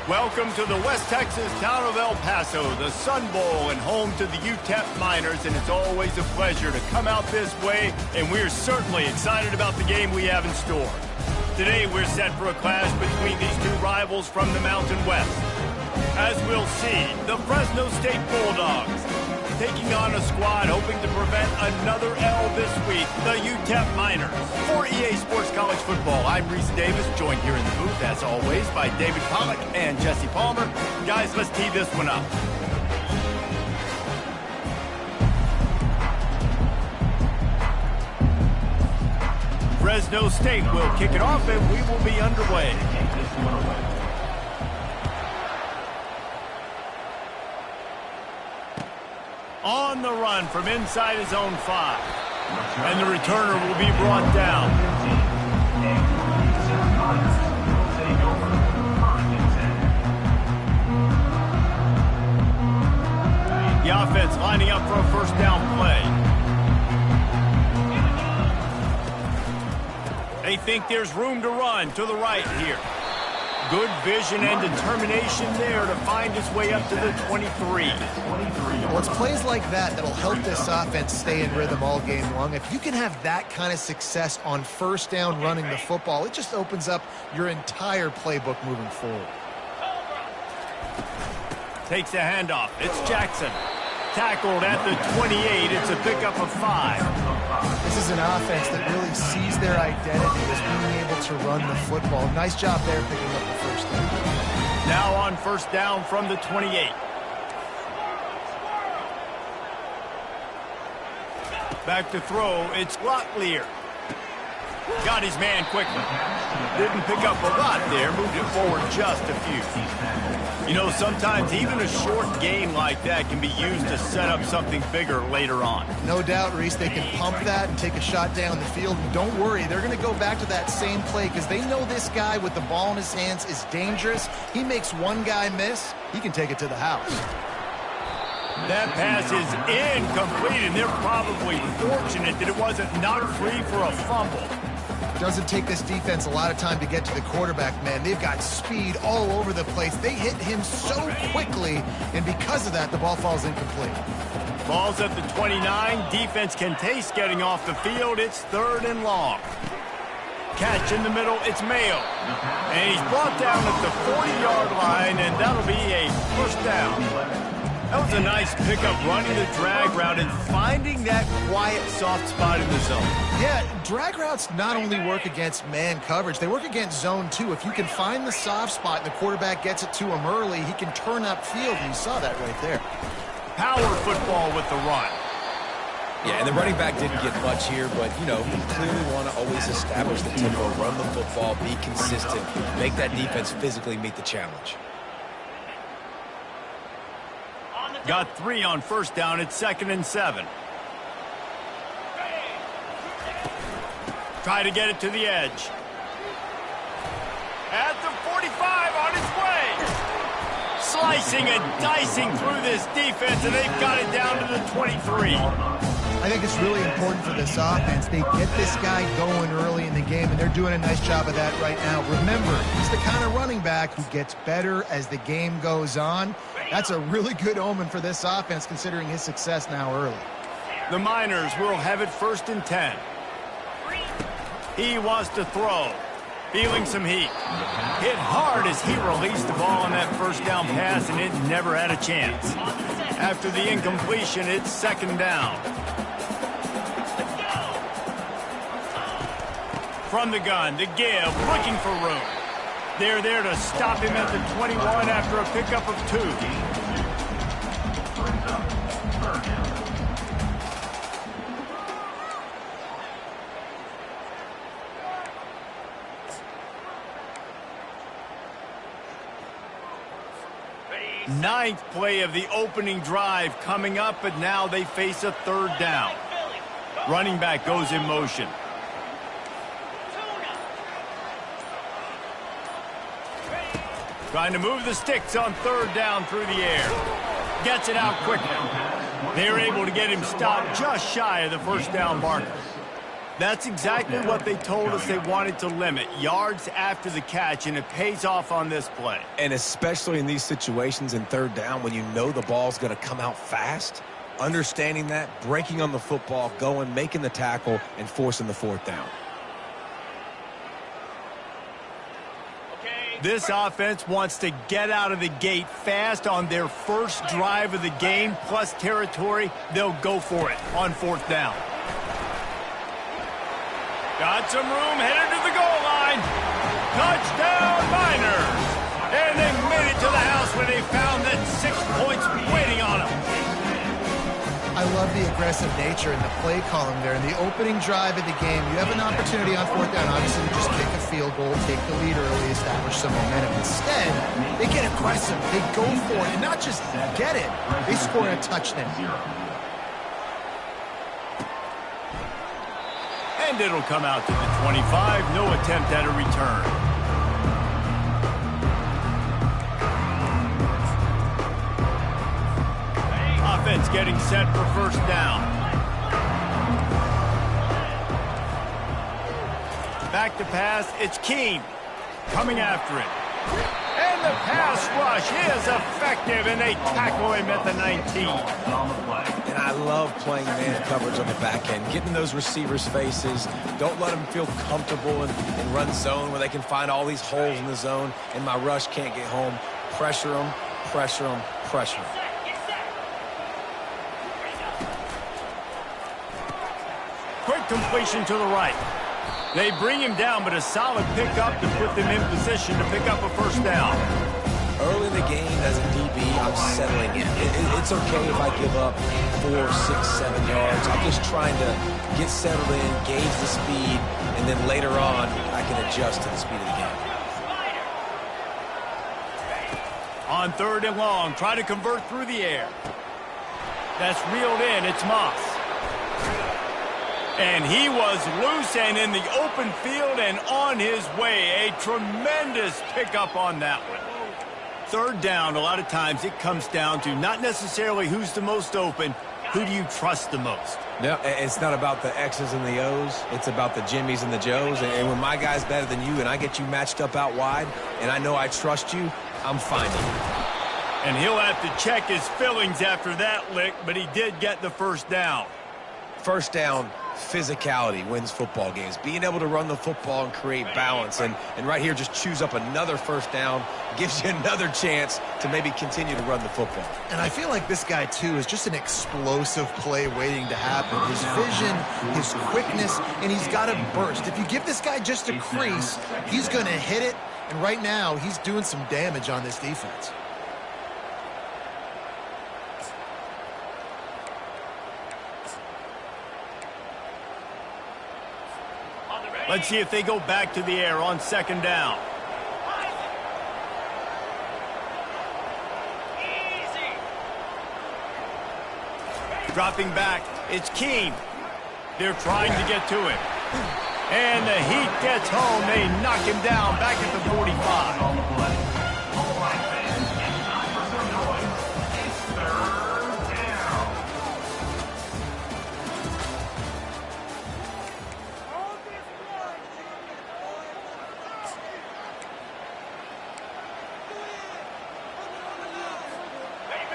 Welcome to the West Texas town of El Paso, the Sun Bowl and home to the Utep Miners, and it's always a pleasure to come out this way, and we're certainly excited about the game we have in store. Today we're set for a clash between these two rivals from the Mountain West. As we'll see, the Fresno State Bulldogs taking on a squad hoping to prevent another L this week, the Utep Miners. For EA Sports College Football, I'm Reese Davis, joined here in the booth, as always, by David Pollock and Jesse Palmer. Guys, let's tee this one up. Fresno State will kick it off, and we will be underway. On the run from inside his own 5. And the returner will be brought down. The offense lining up for a first down play. They think there's room to run to the right here. Good vision and determination there to find his way up to the 23. Well, it's plays like that that'll help this offense stay in rhythm all game long. If you can have that kind of success on first down running the football, it just opens up your entire playbook moving forward. Takes a handoff. It's Jackson. Tackled at the 28. It's a pickup of 5. This is an offense that really sees their identity as being able to run the football. Nice job there picking up the first down. Now on first down from the 28. Back to throw. It's Locklear. Got his man quickly. Didn't pick up a lot there. Moved it forward just a few. You know, sometimes even a short game like that can be used to set up something bigger later on. No doubt, Reese. They can pump that and take a shot down the field. And don't worry, they're going to go back to that same play because they know this guy with the ball in his hands is dangerous. He makes one guy miss, he can take it to the house. That pass is incomplete, and they're probably fortunate that it wasn't knocked free for a fumble. Doesn't take this defense a lot of time to get to the quarterback, man. They've got speed all over the place. They hit him so quickly, and because of that, the ball falls incomplete. Ball's at the 29. Defense can taste getting off the field. It's 3rd and long. Catch in the middle. It's Mayo. And he's brought down at the 40-yard line, and that'll be a first down. That was a nice pickup, running the drag route and finding that quiet, soft spot in the zone. Yeah, drag routes not only work against man coverage, they work against zone too. If you can find the soft spot and the quarterback gets it to him early, he can turn upfield, and you saw that right there. Power football with the run. Yeah, and the running back didn't get much here, but, you know, you clearly want to always establish the tempo, run the football, be consistent, make that defense physically meet the challenge. Got 3 on first down. It's 2nd and 7. Try to get it to the edge. At the 45 on his way. Slicing and dicing through this defense, and they've got it down to the 23. I think it's really important for this offense. They get this guy going early in the game, and they're doing a nice job of that right now. Remember, he's the kind of running back who gets better as the game goes on. That's a really good omen for this offense, considering his success now early. The Miners will have it 1st and 10. He wants to throw. Feeling some heat. Hit hard as he released the ball on that first down pass, and it never had a chance. After the incompletion, it's 2nd down. From the gun, the give, looking for room. They're there to stop him at the 21 after a pickup of 2. Ninth play of the opening drive coming up, but now they face a 3rd down. Running back goes in motion. Trying to move the sticks on 3rd down through the air. Gets it out quickly. They're able to get him stopped just shy of the first down marker. That's exactly what they told us they wanted to limit, yards after the catch, and it pays off on this play. And especially in these situations in third down when you know the ball's going to come out fast, understanding that, breaking on the football, going, making the tackle, and forcing the fourth down. This offense wants to get out of the gate fast on their first drive of the game, plus territory. They'll go for it on fourth down. Got some room, headed to the goal line. Touchdown, Miners. And they made it to the house where they found that 6 points waiting on them. I love the aggressive nature in the play column there. In the opening drive of the game, you have an opportunity on fourth down, obviously, to just kick a field goal, take the lead early, establish some momentum. Instead, they get aggressive. They go for it, and not just get it, they score a touchdown. And it'll come out to the 25. No attempt at a return. Offense getting set for first down. Back to pass. It's Keene coming after it. And the pass rush is effective, and they tackle him at the 19. And I love playing man coverage on the back end, getting those receivers' faces. Don't let them feel comfortable in run zone where they can find all these holes in the zone, and my rush can't get home. Pressure them, pressure them, pressure them. Quick completion to the right. They bring him down, but a solid pickup to put them in position to pick up a first down. Early in the game, as a DB, I'm settling in. It's okay if I give up 4, 6, 7 yards. I'm just trying to get settled in, gauge the speed, and then later on, I can adjust to the speed of the game. On third and long, try to convert through the air. That's reeled in. It's Moss. And he was loose and in the open field and on his way. A tremendous pickup on that one. Third down, a lot of times it comes down to not necessarily who's the most open, who do you trust the most? No, it's not about the X's and the O's. It's about the Jimmys and the Joes. And when my guy's better than you and I get you matched up out wide and I know I trust you, I'm finding you. And he'll have to check his fillings after that lick, but he did get the first down. First down, physicality wins football games. Being able to run the football and create balance. And right here, just choose up another first down, gives you another chance to maybe continue to run the football. And I feel like this guy, too, is just an explosive play waiting to happen. His vision, his quickness, and he's got a burst. If you give this guy just a crease, he's going to hit it. And right now, he's doing some damage on this defense. Let's see if they go back to the air on second down. Dropping back, it's Keene. They're trying to get to him. And the heat gets home. They knock him down back at the 45.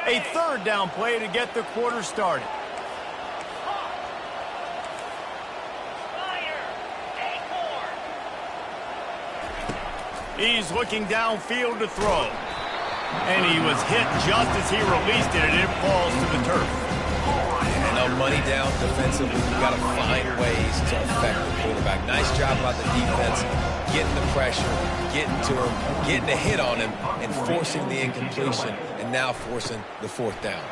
A third down play to get the quarter started. He's looking downfield to throw. And he was hit just as he released it, and it falls to the turf. And on money down defensively, you've got to find ways to affect the quarterback. Nice job by the defense, getting the pressure, getting to him, getting a hit on him, and forcing the incompletion, and now forcing the fourth down.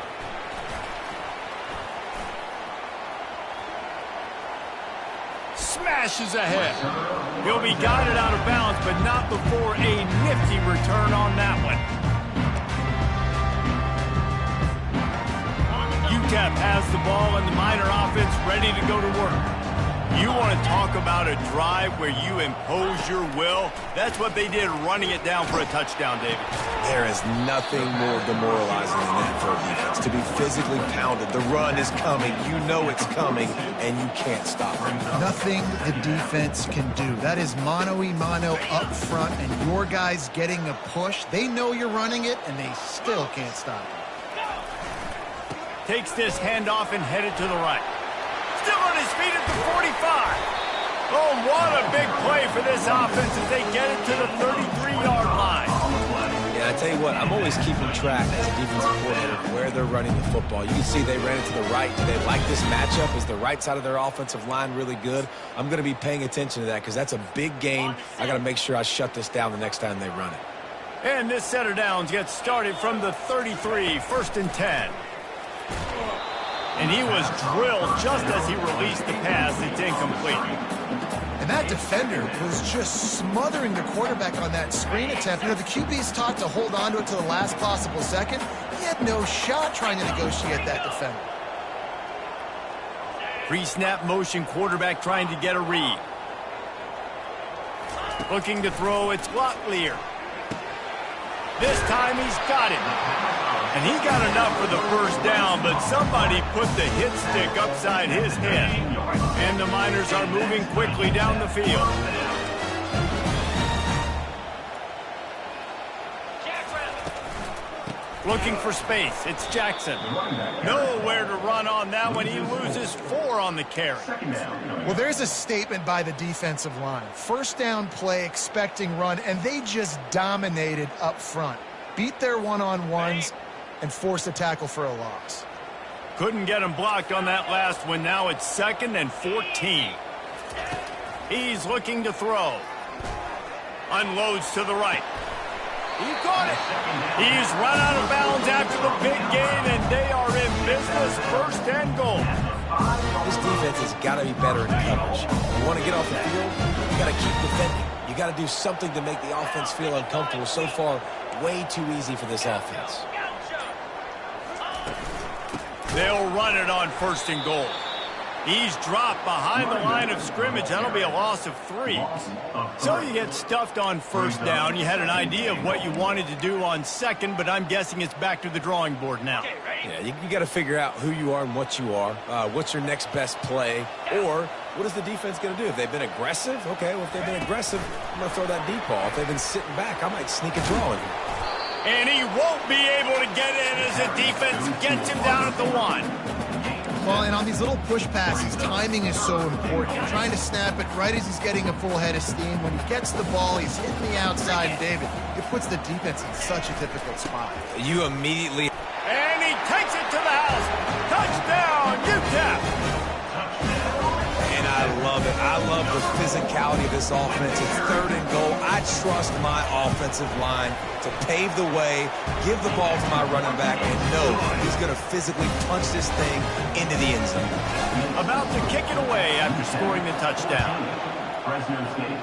Smashes ahead. He'll be guided out of bounds, but not before a nifty return on that one. Utep has the ball, and the Miner offense ready to go to work. You want to talk about a drive where you impose your will? That's what they did running it down for a touchdown, David. There is nothing more demoralizing than that for a defense. To be physically pounded. The run is coming. You know it's coming, and you can't stop it. Nothing the defense can do. That is mano-a-mano up front, and your guys getting a push. They know you're running it, and they still can't stop it. Takes this handoff and headed to the right. Still on his feet at the 45. Oh, what a big play for this offense as they get it to the 33-yard line. Yeah, I tell you what, I'm always keeping track as a defensive coordinator of where they're running the football. You can see they ran it to the right. Do they like this matchup? Is the right side of their offensive line really good? I'm going to be paying attention to that because that's a big gain. I got to make sure I shut this down the next time they run it. And this set of downs gets started from the 33, 1st and 10. And he was drilled just as he released the pass. It's incomplete. And that defender was just smothering the quarterback on that screen attempt. You know, the QB's taught to hold on to it to the last possible second. He had no shot trying to negotiate that defender. Pre-snap motion quarterback trying to get a read. Looking to throw, it's Locklear. This time he's got it. And he got enough for the first down, but somebody put the hit stick upside his head. And the Miners are moving quickly down the field. Looking for space. It's Jackson. Nowhere to run on that one. He loses 4 on the carry. Well, there's a statement by the defensive line. First down play, expecting run, and they just dominated up front. Beat their one-on-ones and forced a tackle for a loss. Couldn't get him blocked on that last one. Now it's 2nd and 14. He's looking to throw. Unloads to the right. He caught it. He's run out of bounds after the big gain, and they are in business. 1st and goal. This defense has got to be better in coverage. You want to get off the field, you got to keep defending. You got to do something to make the offense feel uncomfortable. So far, way too easy for this offense. They'll run it on 1st and goal. He's dropped behind the line of scrimmage. That'll be a loss of 3. So you get stuffed on 1st down. You had an idea of what you wanted to do on 2nd, but I'm guessing it's back to the drawing board now. Yeah, you got to figure out who you are and what you are. What's your next best play? Or what is the defense going to do? If they've been aggressive, okay, well, if they've been aggressive, I'm going to throw that deep ball. If they've been sitting back, I might sneak a draw in here. And he won't be able to get in as the defense gets him down at the 1. Well, and on these little push passes, timing is so important. You're trying to snap it right as he's getting a full head of steam. When he gets the ball, he's hitting the outside, and David, it puts the defense in such a difficult spot. You immediately... And he takes it to the house. Touchdown, Utep. And I love it. I love the physicality of this offense. It's 3rd and goal. I trust my offensive line to pave the way, give the ball to my running back, and know he's going to physically punch this thing into the end zone. About to kick it away after scoring the touchdown. Fresno State,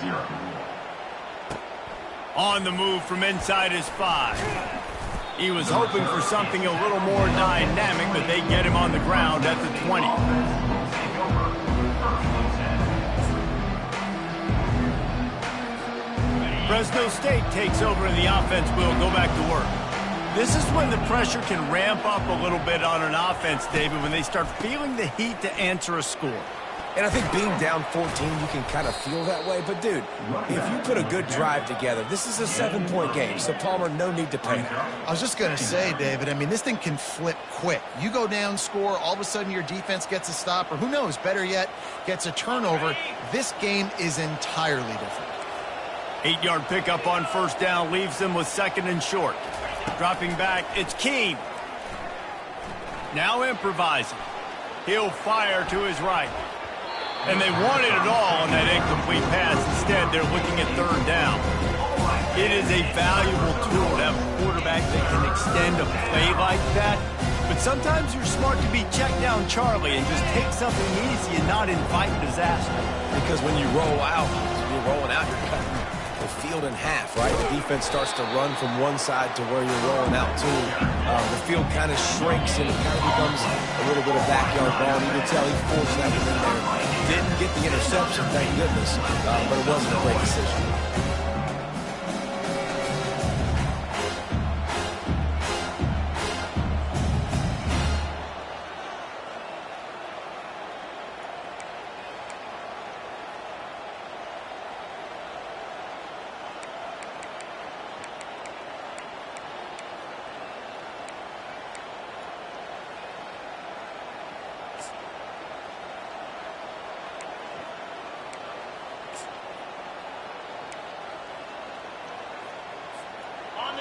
0. On the move from inside his 5. He was hoping for something a little more dynamic, but they get him on the ground at the 20. Fresno State takes over and the offense will go back to work. This is when the pressure can ramp up a little bit on an offense, David, when they start feeling the heat to answer a score. And I think being down 14, you can kind of feel that way. But, dude, if you put a good drive together, this is a 7-point game. So, Palmer, no need to panic. I was just going to say, David, I mean, this thing can flip quick. You go down, score, all of a sudden your defense gets a stop, or who knows, better yet, gets a turnover. This game is entirely different. 8-yard pickup on 1st down leaves them with 2nd and short. Dropping back, it's Keene. Now improvising. He'll fire to his right. And they wanted it all on that incomplete pass. Instead, they're looking at 3rd down. It is a valuable tool to have a quarterback that can extend a play like that. But sometimes you're smart to be check down Charlie and just take something easy and not invite disaster. Because when you roll out, you're rolling out, you're cutting the field in half, right? The defense starts to run from one side to where you're rolling out to. The field kind of shrinks and it kind of becomes a little bit of backyard ball. You can tell he forced that one in there. Didn't get the interception, thank goodness, but it wasn't a great decision.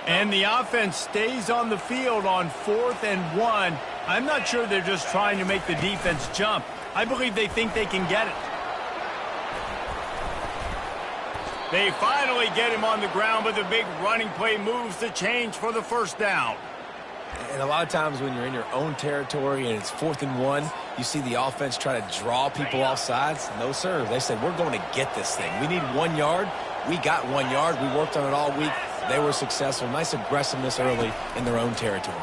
And the offense stays on the field on 4th and 1. I'm not sure they're just trying to make the defense jump. I believe they think they can get it. They finally get him on the ground, but the big running play moves the change for the first down. And a lot of times when you're in your own territory and it's 4th and 1, you see the offense try to draw people off sides. No, sir. They said, we're going to get this thing. We need 1 yard. We got 1 yard. We worked on it all week. They were successful. Nice aggressiveness early in their own territory.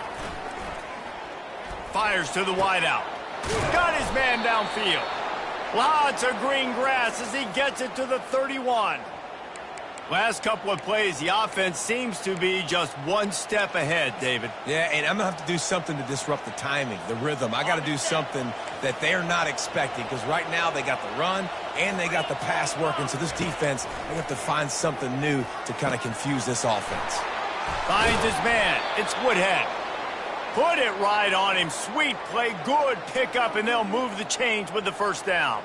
Fires to the wideout. Got his man downfield. Lots of green grass as he gets it to the 31. Last couple of plays, the offense seems to be just one step ahead, David. Yeah, and I'm going to have to do something to disrupt the timing, the rhythm. I got to do something that they're not expecting because right now they got the run and they got the pass working. So this defense, they have to find something new to kind of confuse this offense. Finds his man. It's Woodhead. Put it right on him. Sweet play. Good pickup, and they'll move the chains with the first down.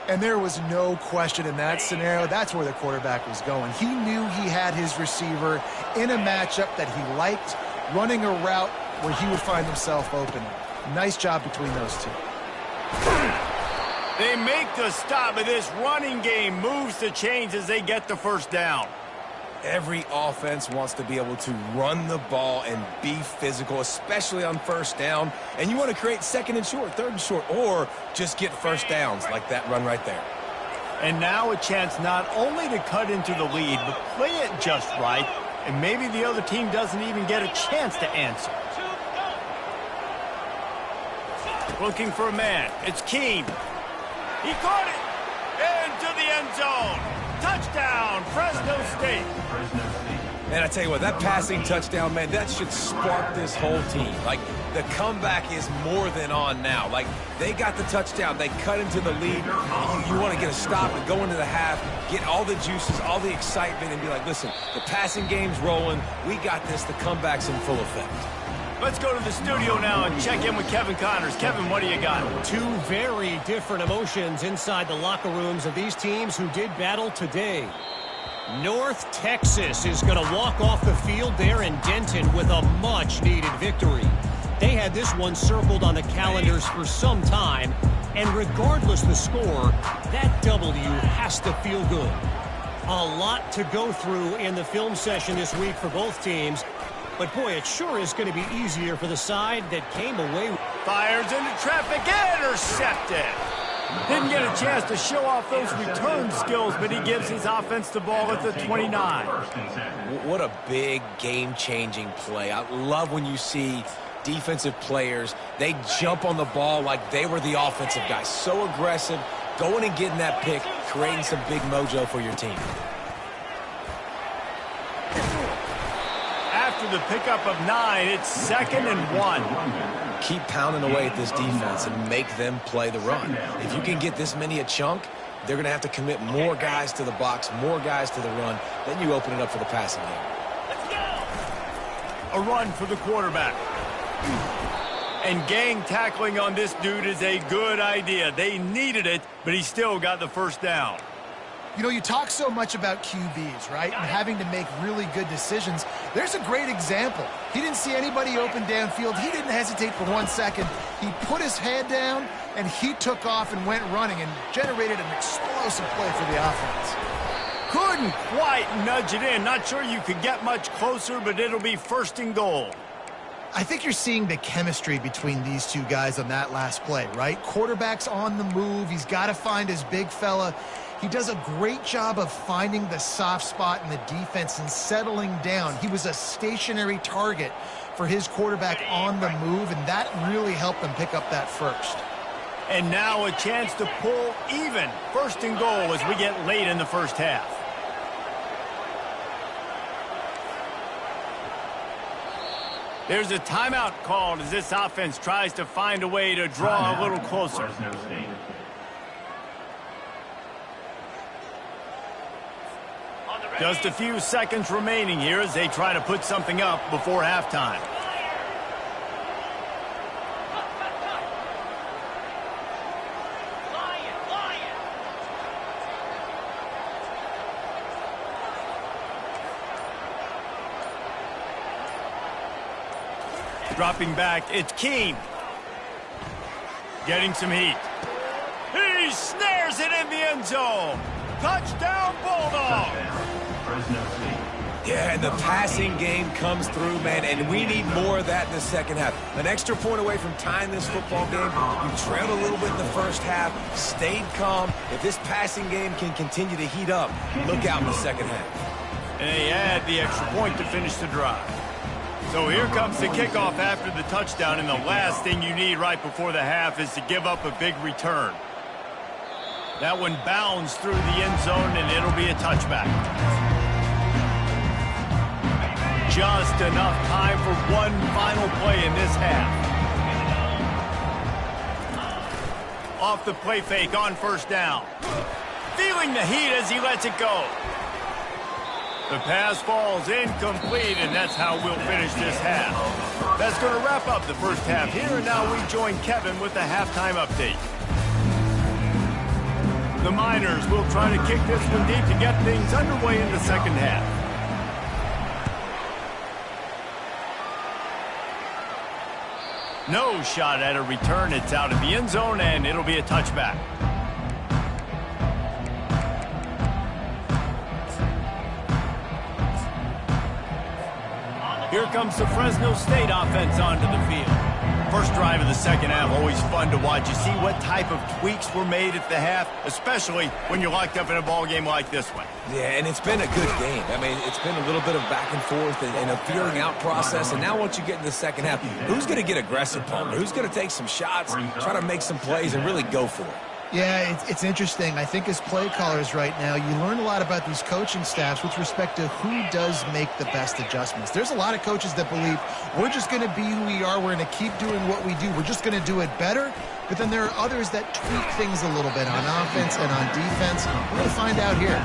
And there was no question in that scenario. That's where the quarterback was going. He knew he had his receiver in a matchup that he liked, running a route where he would find himself open. Nice job between those two. They make the stop, but this running game moves the chains as they get the first down. Every offense wants to be able to run the ball and be physical, especially on first down. And you want to create 2nd and short, 3rd and short, or just get first downs like that run right there. And now a chance not only to cut into the lead, but play it just right, and maybe the other team doesn't even get a chance to answer. Looking for a man. It's Keene. He caught it into the end zone. Touchdown, Fresno State. And I tell you what, that passing touchdown, man, that should spark this whole team. Like, the comeback is more than on now. Like, they got the touchdown. They cut into the lead. You want to get a stop and go into the half, get all the juices, all the excitement, and be like, listen, the passing game's rolling. We got this. The comeback's in full effect. Let's go to the studio now and check in with Kevin Connors. Kevin, what do you got? Two very different emotions inside the locker rooms of these teams who did battle today. North Texas is going to walk off the field there in Denton with a much-needed victory. They had this one circled on the calendars for some time, and regardless the score, that W has to feel good. A lot to go through in the film session this week for both teams. But, boy, it sure is going to be easier for the side that came away. Fires into traffic, intercepted. Didn't get a chance to show off those return skills, but he gives his offense the ball at the 29. What a big game-changing play. I love when you see defensive players, they jump on the ball like they were the offensive guys. So aggressive, going and getting that pick, creating some big mojo for your team. After the pickup of 9, it's 2nd and 1. Keep pounding away at this defense and make them play the run. If you can get this many a chunk, they're going to have to commit more guys to the box, more guys to the run. Then you open it up for the passing game. A run for the quarterback. And gang tackling on this dude is a good idea. They needed it, but he still got the first down. You know, you talk so much about QBs, right, and having to make really good decisions. There's a great example. He didn't see anybody open downfield. He didn't hesitate for 1 second. He put his head down, and he took off and went running and generated an explosive play for the offense. Couldn't quite nudge it in. Not sure you could get much closer, but it'll be 1st and goal. I think you're seeing the chemistry between these two guys on that last play, right? Quarterback's on the move. He's got to find his big fella. He does a great job of finding the soft spot in the defense and settling down. He was a stationary target for his quarterback on the move, and that really helped them pick up that first. And now a chance to pull even. First and goal as we get late in the first half. There's a timeout called as this offense tries to find a way to draw a little closer. Just a few seconds remaining here as they try to put something up before halftime. Dropping back, it's Keene. Getting some heat. He snares it in the end zone. Touchdown, Bulldogs! Yeah, and the passing game comes through, man, and we need more of that in the second half. An extra point away from tying this football game. You trailed a little bit in the first half, stayed calm. If this passing game can continue to heat up, look out in the second half. And they add the extra point to finish the drive. So here comes the kickoff after the touchdown, and the last thing you need right before the half is to give up a big return. That one bounds through the end zone, and it'll be a touchback. Just enough time for one final play in this half. Off the play fake on first down. Feeling the heat as he lets it go. The pass falls incomplete, and that's how we'll finish this half. That's going to wrap up the first half here, and now we join Kevin with the halftime update. The Miners will try to kick this one deep to get things underway in the second half. No shot at a return. It's out of the end zone, and it'll be a touchback. Here comes the Fresno State offense onto the field. First drive of the second half, always fun to watch. You see what type of tweaks were made at the half, especially when you're locked up in a ball game like this one. Yeah, and it's been a good game. I mean, it's been a little bit of back and forth and a feeling out process. And now once you get in the second half, who's going to get aggressive, Palmer? Who's going to take some shots, try to make some plays, and really go for it? Yeah, it's interesting. I think as play callers right now, you learn a lot about these coaching staffs with respect to who does make the best adjustments. There's a lot of coaches that believe we're just going to be who we are. We're going to keep doing what we do. We're just going to do it better. But then there are others that tweak things a little bit on offense and on defense. We're going to find out here.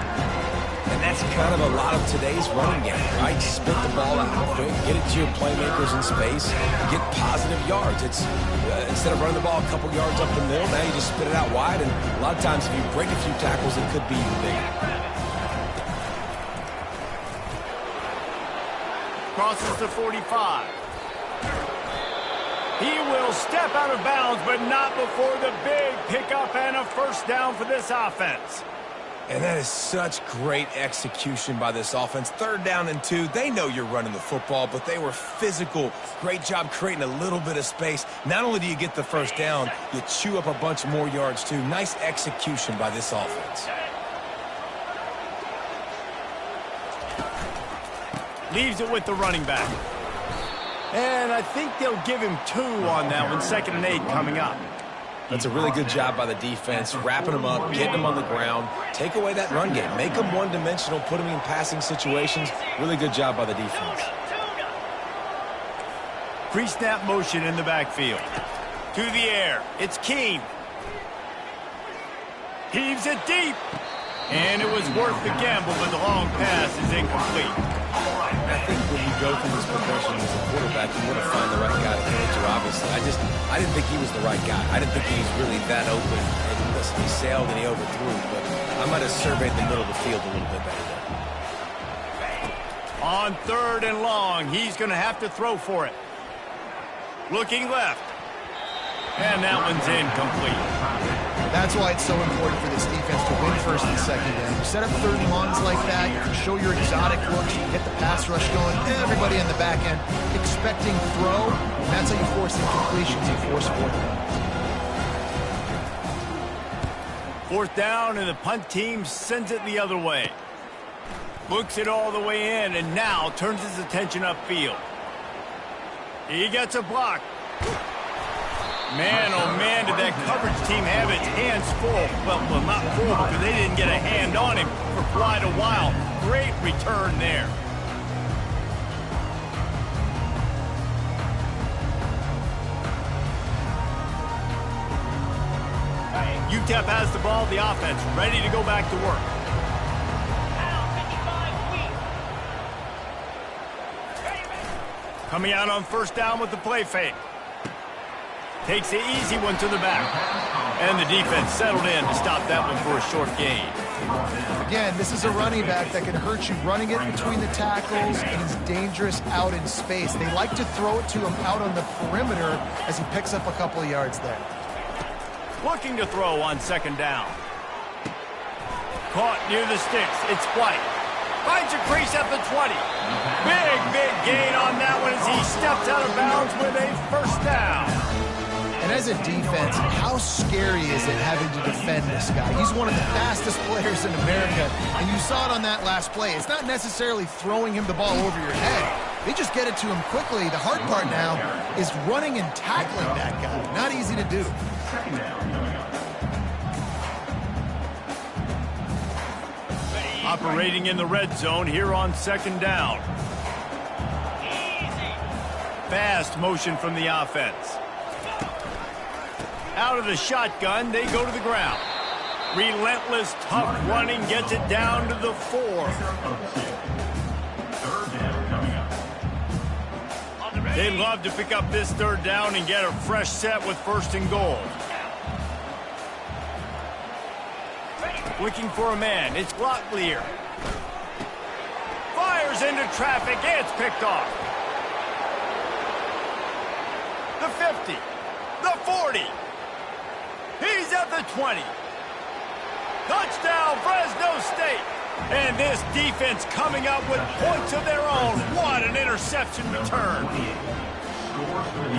And that's kind of a lot of today's running game, right? Spit the ball out quick, get it to your playmakers in space, get positive yards. It's instead of running the ball a couple yards up the middle, now you just spit it out wide. And a lot of times if you break a few tackles, it could be even bigger. Crosses the 45. He will step out of bounds, but not before the big pickup and a first down for this offense. And that is such great execution by this offense. 3rd down and 2. They know you're running the football, but they were physical. Great job creating a little bit of space. Not only do you get the first down, you chew up a bunch more yards too. Nice execution by this offense. Leaves it with the running back. And I think they'll give him 2 on that one. 2nd and 8 coming up. That's a really good job by the defense, wrapping them up, getting them on the ground. Take away that run game. Make them one-dimensional, put them in passing situations. Really good job by the defense. Pre-snap motion in the backfield. To the air. It's Keene. Heaves it deep. And it was worth the gamble, but the long pass is incomplete. I think when you go through this progression as a quarterback, you want to find the right guy to hit you, obviously. I didn't think he was the right guy. I didn't think he was really that open. And listen, he sailed and he overthrew, but I might have surveyed the middle of the field a little bit better there. On 3rd and long, he's going to have to throw for it. Looking left. And that one's incomplete. That's why it's so important for this defense to win 1st and 2nd down. You set up 3rd and longs like that, you can show your exotic looks, you can get the pass rush going, everybody in the back end expecting throw, and that's how you force incompletions, you force 4th down. Fourth down, and the punt team sends it the other way. Books it all the way in, and now turns his attention upfield. He gets a block. Man, oh man, did that coverage team have its hands full. Well, not full because they didn't get a hand on him for quite a while. Great return there. Utep has the ball, the offense ready to go back to work. Coming out on first down with the play fake. Takes the easy one to the back. And the defense settled in to stop that one for a short gain. Again, this is a running back that can hurt you running it between the tackles, and he's dangerous out in space. They like to throw it to him out on the perimeter as he picks up a couple of yards there. Looking to throw on second down. Caught near the sticks. It's White. Finds a crease at the 20. Big gain on that one as he steps out of bounds with a first down. And as a defense, how scary is it having to defend this guy? He's one of the fastest players in America, and you saw it on that last play. It's not necessarily throwing him the ball over your head. They just get it to him quickly. The hard part now is running and tackling that guy. Not easy to do. Operating in the red zone here on second down. Fast motion from the offense. Out of the shotgun, they go to the ground. Relentless, tough running gets it down to the 4. They'd love to pick up this third down and get a fresh set with first and goal. Looking for a man. It's Locklear. Fires into traffic. It's picked off. The 50. The 40. He's at the 20. Touchdown, Fresno State. And this defense coming up with points of their own. What an interception return.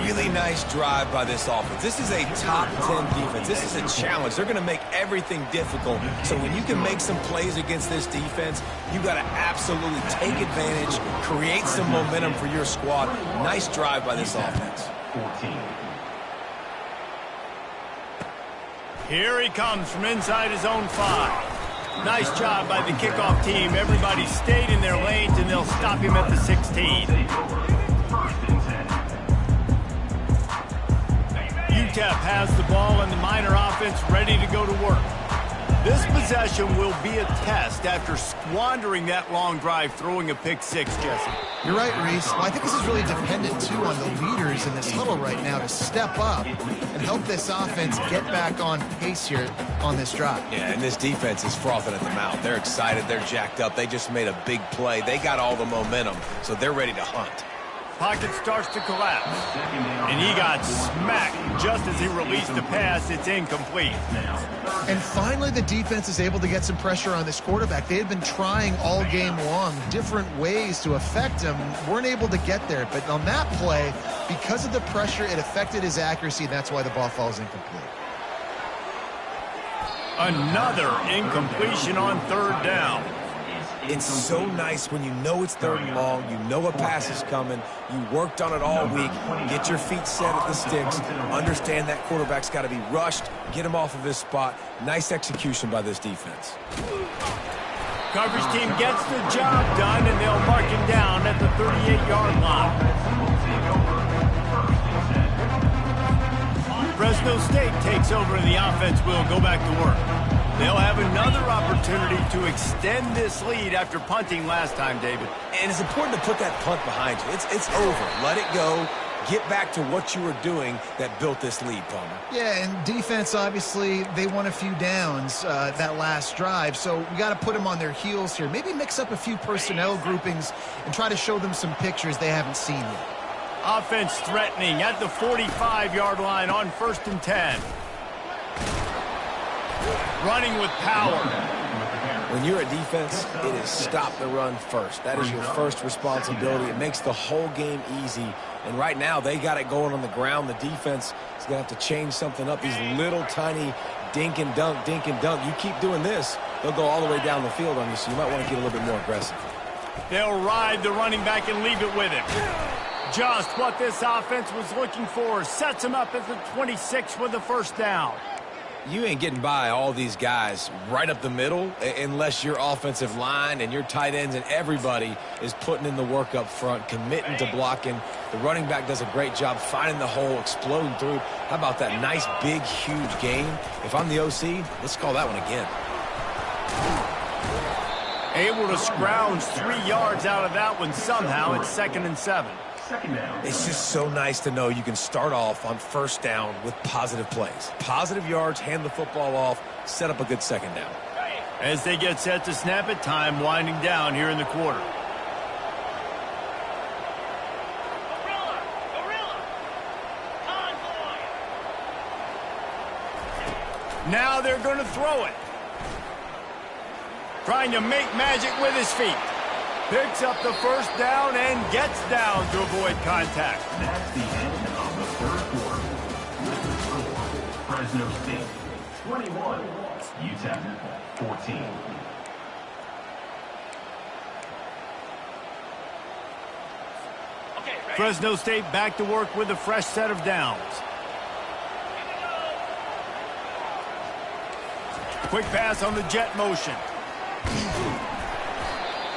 Really nice drive by this offense. This is a top 10 defense. This is a challenge. They're going to make everything difficult. So when you can make some plays against this defense, you got to absolutely take advantage, create some momentum for your squad. Nice drive by this offense. 14. Here he comes from inside his own 5. Nice job by the kickoff team. Everybody stayed in their lanes, and they'll stop him at the 16. Utep has the ball, and the Miner offense ready to go to work. This possession will be a test after squandering that long drive, throwing a pick 6, Jesse. You're right, Reese. Well, I think this is really dependent, too, on the leaders in this huddle right now to step up and help this offense get back on pace here on this drive. Yeah, and this defense is frothing at the mouth. They're excited. They're jacked up. They just made a big play. They got all the momentum, so they're ready to hunt. Pocket starts to collapse, and he got smacked just as he released the pass. It's incomplete. And finally, the defense is able to get some pressure on this quarterback. They had been trying all game long different ways to affect him, weren't able to get there. But on that play, because of the pressure, it affected his accuracy, and that's why the ball falls incomplete. Another incompletion on third down. It's so nice when you know it's third and long, you know a pass is coming, you worked on it all week, get your feet set at the sticks, understand that quarterback's got to be rushed, get him off of his spot. Nice execution by this defense. Coverage team gets the job done, and they'll mark him down at the 38-yard line. Fresno State takes over, and the offense will go back to work. They'll have another opportunity to extend this lead after punting last time, David. And it's important to put that punt behind you. It's over. Let it go. Get back to what you were doing that built this lead, Palmer. Yeah, and defense, obviously, they won a few downs that last drive, so we got to put them on their heels here. Maybe mix up a few personnel groupings and try to show them some pictures they haven't seen yet. Offense threatening at the 45-yard line on 1st and 10. Running with power. When you're a defense, it is stop the run first. That is your first responsibility. It makes the whole game easy. And right now, they got it going on the ground. The defense is going to have to change something up. These little tiny dink and dunk, dink and dunk. You keep doing this, they'll go all the way down the field on you, so you might want to get a little bit more aggressive. They'll ride the running back and leave it with him. Just what this offense was looking for. Sets him up at the 26 with the first down. You ain't getting by all these guys right up the middle unless your offensive line and your tight ends and everybody is putting in the work up front, committing to blocking. The running back does a great job finding the hole, exploding through. How about that nice, big, huge gain? If I'm the OC, let's call that one again. Able to scrounge 3 yards out of that one somehow. It's 2nd and 7. It's just so nice to know you can start off on first down with positive plays. Positive yards, hand the football off, set up a good second down. As they get set to snap it, time winding down here in the quarter. Now they're going to throw it. Trying to make magic with his feet. Picks up the first down and gets down to avoid contact. That's the end of the third quarter. With the score, Fresno State 21, Utep 14. Fresno State back to work with a fresh set of downs. Quick pass on the jet motion.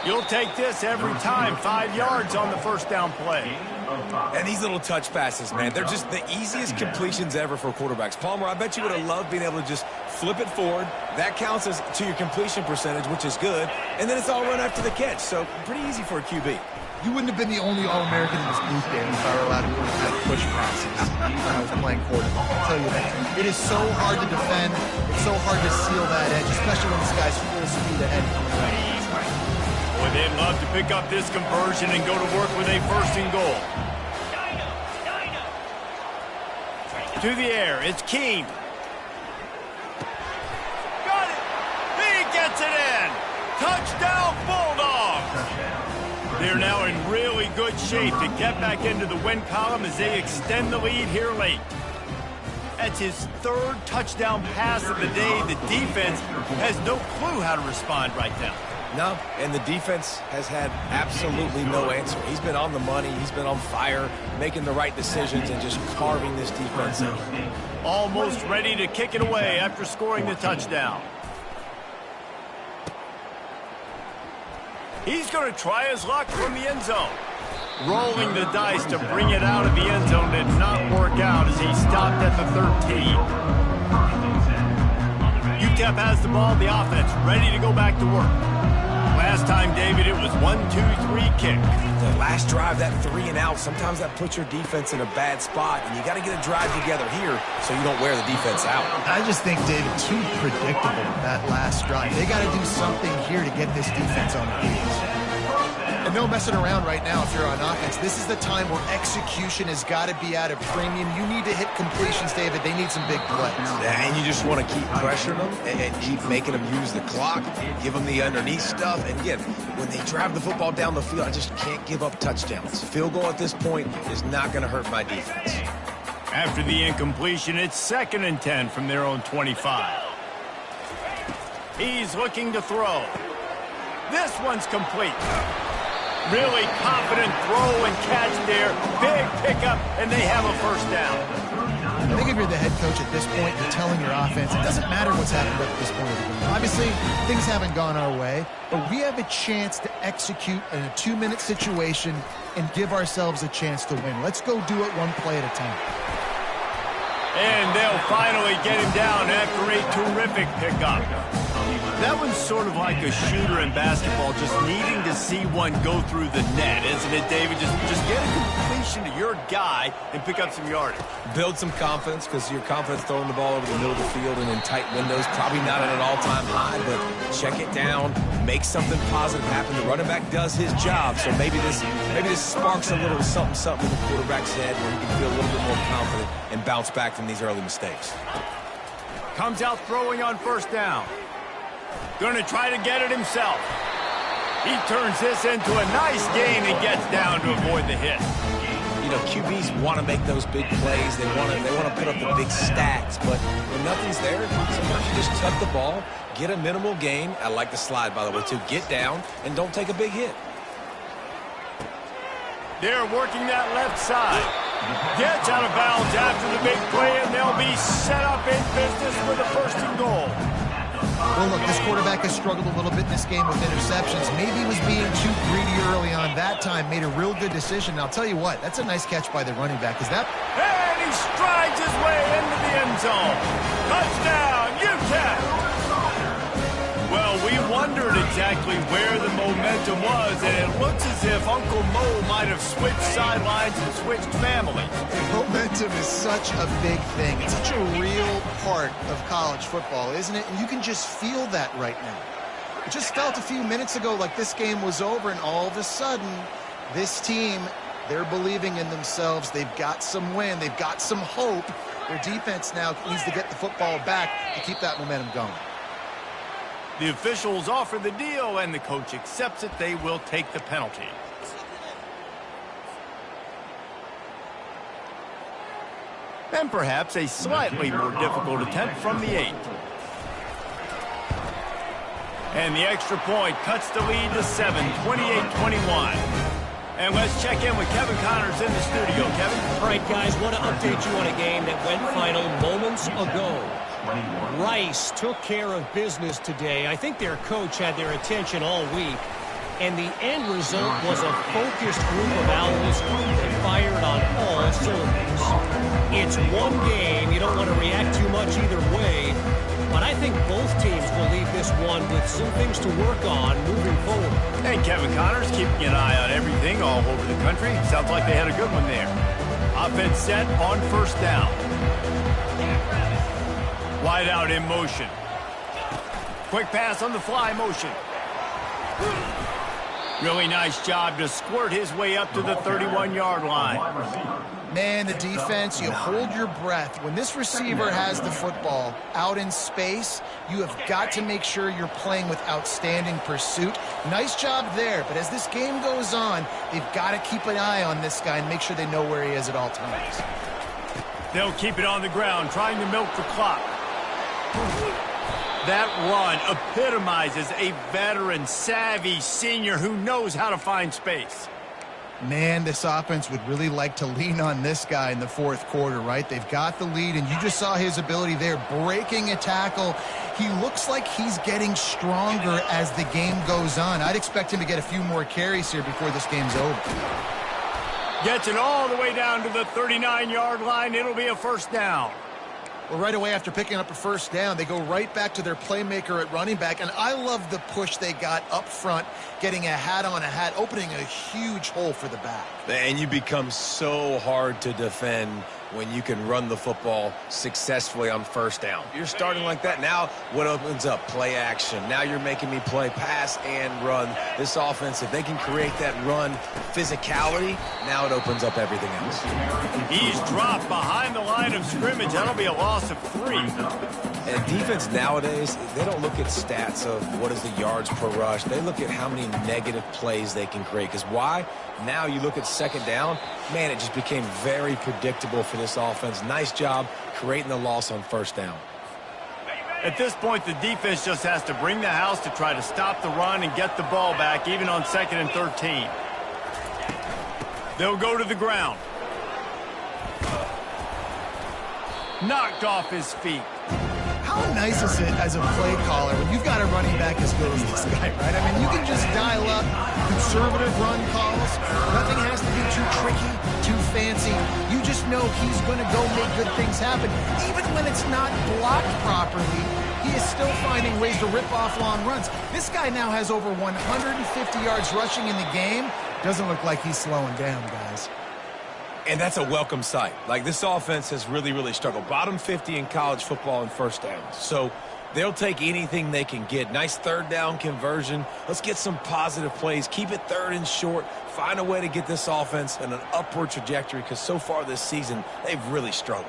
You'll take this every time. 5 yards on the first down play. And these little touch passes, man, they're just the easiest completions ever for quarterbacks. Palmer, I bet you would have loved being able to just flip it forward. That counts as to your completion percentage, which is good. And then it's all run after the catch. So pretty easy for a QB. You wouldn't have been the only All-American in this booth game if I were allowed to do kind of push passes when I was playing quarterback. I'll tell you that. It is so hard to defend. It's so hard to seal that edge, especially when this guy's full speed ahead. Boy, they'd love to pick up this conversion and go to work with a 1st and goal. To the air, it's Keene. Got it! He gets it in! Touchdown, Bulldogs! They're now in really good shape to get back into the win column as they extend the lead here late. That's his 3rd touchdown pass of the day. The defense has no clue how to respond right now. No, and the defense has had absolutely no answer. He's been on the money. He's been on fire, making the right decisions and just carving this defense up. Almost ready to kick it away after scoring the touchdown. He's going to try his luck from the end zone. Rolling the dice to bring it out of the end zone did not work out as he stopped at the 13. Utep has the ball, the offense ready to go back to work. Last time, David, it was 1-2-3 kick. The last drive, that 3 and out, sometimes that puts your defense in a bad spot, and you got to get a drive together here so you don't wear the defense out. I just think, David, too predictable that last drive. They got to do something here to get this defense on the heels. And no messing around right now if you're on offense. This is the time where execution has got to be at a premium. You need to hit completions, David. They need some big plays. And you just want to keep pressuring them and keep making them use the clock, give them the underneath stuff. And again, when they drive the football down the field, I just can't give up touchdowns. Field goal at this point is not going to hurt my defense. After the incompletion, it's 2nd and 10 from their own 25. He's looking to throw. This one's complete. Really confident throw and catch there. Big pickup, and they have a 1st down. I think if you're the head coach at this point, you're telling your offense, it doesn't matter what's happened up at this point of the game. Obviously, things haven't gone our way, but we have a chance to execute in a 2-minute situation and give ourselves a chance to win. Let's go do it one play at a time. And they'll finally get him down after a terrific pickup. That one's sort of like a shooter in basketball, just needing to see one go through the net, isn't it, David? Just get a completion to your guy and pick up some yardage. Build some confidence, because your confidence throwing the ball over the middle of the field and in tight windows, probably not at an all-time high, but check it down, make something positive happen. The running back does his job, so maybe this sparks a little something in the quarterback's head where he can feel a little bit more confident and bounce back from these early mistakes. Comes out throwing on 1st down. Going to try to get it himself. He turns this into a nice gain and gets down to avoid the hit. You know, QBs want to make those big plays. They want to put up the big stats. But when nothing's there, sometimes you just tuck the ball, get a minimal gain. I like the slide, by the way, too. Get down and don't take a big hit. They're working that left side. Gets out of bounds after the big play, and they'll be set up in business with a 1st and goal. Well, look, this quarterback has struggled a little bit in this game with interceptions. Maybe he was being too greedy early on. That time made a real good decision. And I'll tell you what, that's a nice catch by the running back. Is that? And he strides his way into the end zone. Touchdown, Utep! Well, we wondered exactly where the momentum was, and it looks as if Uncle Mo might have switched sidelines and switched families. Momentum is such a big thing. It's such a real part of college football, isn't it? And you can just feel that right now. It just felt a few minutes ago like this game was over, and all of a sudden, this team, they're believing in themselves. They've got some win. They've got some hope. Their defense now needs to get the football back to keep that momentum going. The officials offer the deal, and the coach accepts it. They will take the penalty. And perhaps a slightly more difficult attempt from the 8. And the extra point cuts the lead to 7, 28-21. And let's check in with Kevin Connors in the studio. Kevin? All right, guys, want to update you on a game that went final moments ago. Rice took care of business today. I think their coach had their attention all week. And the end result was a focused group of Owls that fired on all cylinders. It's one game. You don't want to react too much either way. But I think both teams will leave this one with some things to work on moving forward. Hey, Kevin Connors, keeping an eye on everything all over the country. Sounds like they had a good one there. Offense set on 1st down. Wide out in motion. Quick pass on the fly motion. Really nice job to squirt his way up to the 31-yard line. Man, the defense, you hold your breath. When this receiver has the football out in space, you have got to make sure you're playing with outstanding pursuit. Nice job there, but as this game goes on, they've got to keep an eye on this guy and make sure they know where he is at all times. They'll keep it on the ground, trying to milk the clock. That run epitomizes a veteran, savvy senior who knows how to find space. Man, this offense would really like to lean on this guy in the 4th quarter, right? They've got the lead, and you just saw his ability there, breaking a tackle. He looks like he's getting stronger as the game goes on. I'd expect him to get a few more carries here before this game's over. Gets it all the way down to the 39-yard line. It'll be a 1st down. Well, right away after picking up a 1st down, they go right back to their playmaker at running back. And I love the push they got up front, getting a hat on a hat, opening a huge hole for the back. And you become so hard to defend when you can run the football successfully on 1st down. You're starting like that. Now what opens up? Play action. Now you're making me play pass and run. This offense, if they can create that run physicality, now it opens up everything else. He's dropped behind the line of scrimmage. That'll be a loss of 3. And defense nowadays, they don't look at stats of what is the yards per rush. They look at how many negative plays they can create. Because why? Now you look at 2nd down, man, it just became very predictable for this offense. Nice job creating the loss on 1st down. At this point, the defense just has to bring the house to try to stop the run and get the ball back, even on 2nd and 13. They'll go to the ground. Knocked off his feet. How nice is it as a play caller when you've got a running back as good as this guy, right? I mean, you can just dial up conservative run calls. Nothing has to be too tricky, too fancy. You just know he's going to go make good things happen. Even when it's not blocked properly, he is still finding ways to rip off long runs. This guy now has over 150 yards rushing in the game. Doesn't look like he's slowing down, guys. And that's a welcome sight. Like, this offense has really, really struggled. Bottom 50 in college football in 1st downs. So they'll take anything they can get. Nice 3rd down conversion. Let's get some positive plays. Keep it 3rd and short. Find a way to get this offense in an upward trajectory, because so far this season, they've really struggled.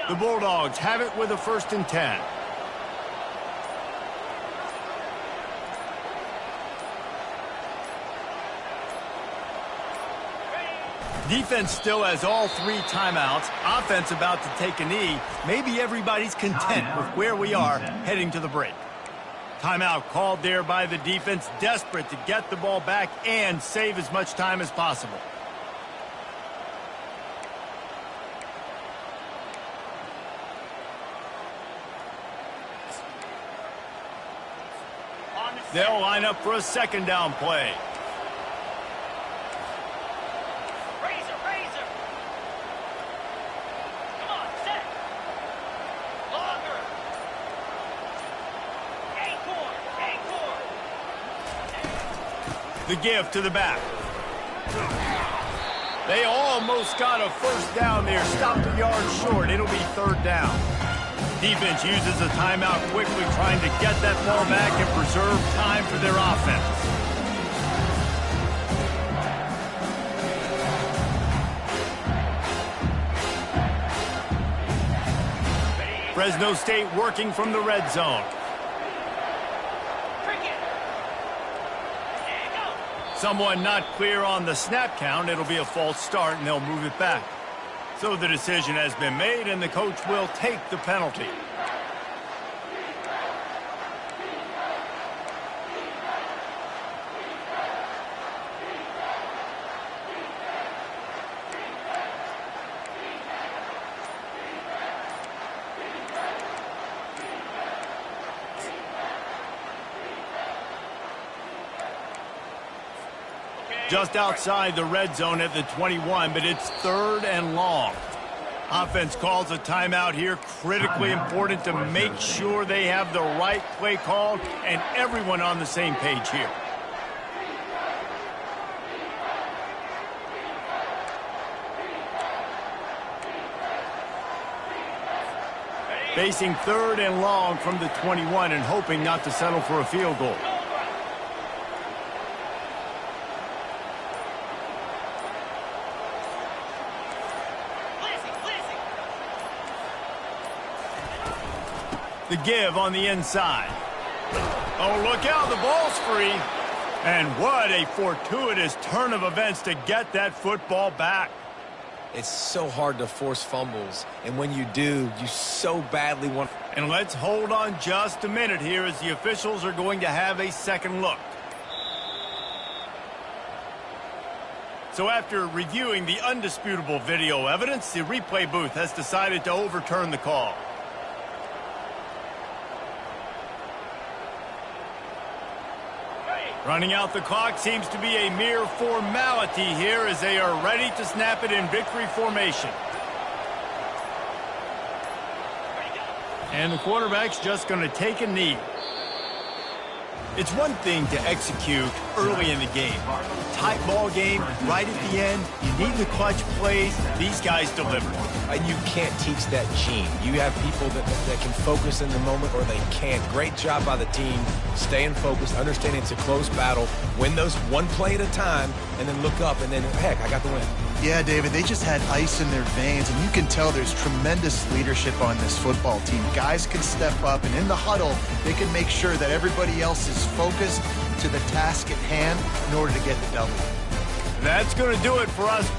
The Bulldogs have it with a 1st and 10. Defense still has all 3 timeouts. Offense about to take a knee. Maybe everybody's content with where we are heading to the break. Timeout called there by the defense, desperate to get the ball back and save as much time as possible. They'll line up for a 2nd down play. The give to the back. They almost got a 1st down there. Stopped a yard short. It'll be 3rd down. Defense uses a timeout quickly, trying to get that ball back and preserve time for their offense. Fresno State working from the red zone. Someone not clear on the snap count. It'll be a false start, and they'll move it back. So the decision has been made, and the coach will take the penalty. Just outside the red zone at the 21, but it's 3rd and long. Offense calls a timeout here. Critically important to make sure they have the right play called and everyone on the same page here. Facing 3rd and long from the 21 and hoping not to settle for a field goal. The give on the inside. Oh, look out, the ball's free. And what a fortuitous turn of events to get that football back. It's so hard to force fumbles, and when you do, you so badly want... And let's hold on just a minute here as the officials are going to have a second look. So after reviewing the undisputable video evidence, the replay booth has decided to overturn the call. Running out the clock seems to be a mere formality here as they are ready to snap it in victory formation. And the quarterback's just going to take a knee. It's one thing to execute early in the game. Tight ball game, right at the end. You need the clutch plays. These guys deliver. And you can't teach that gene. You have people that can focus in the moment or they can't. Great job by the team, staying focused, understanding it's a close battle, win those one play at a time, and then look up and then, heck, I got the win. Yeah, David, they just had ice in their veins, and you can tell there's tremendous leadership on this football team. Guys can step up, and in the huddle, they can make sure that everybody else is focused to the task at hand in order to get the W. That's going to do it for us.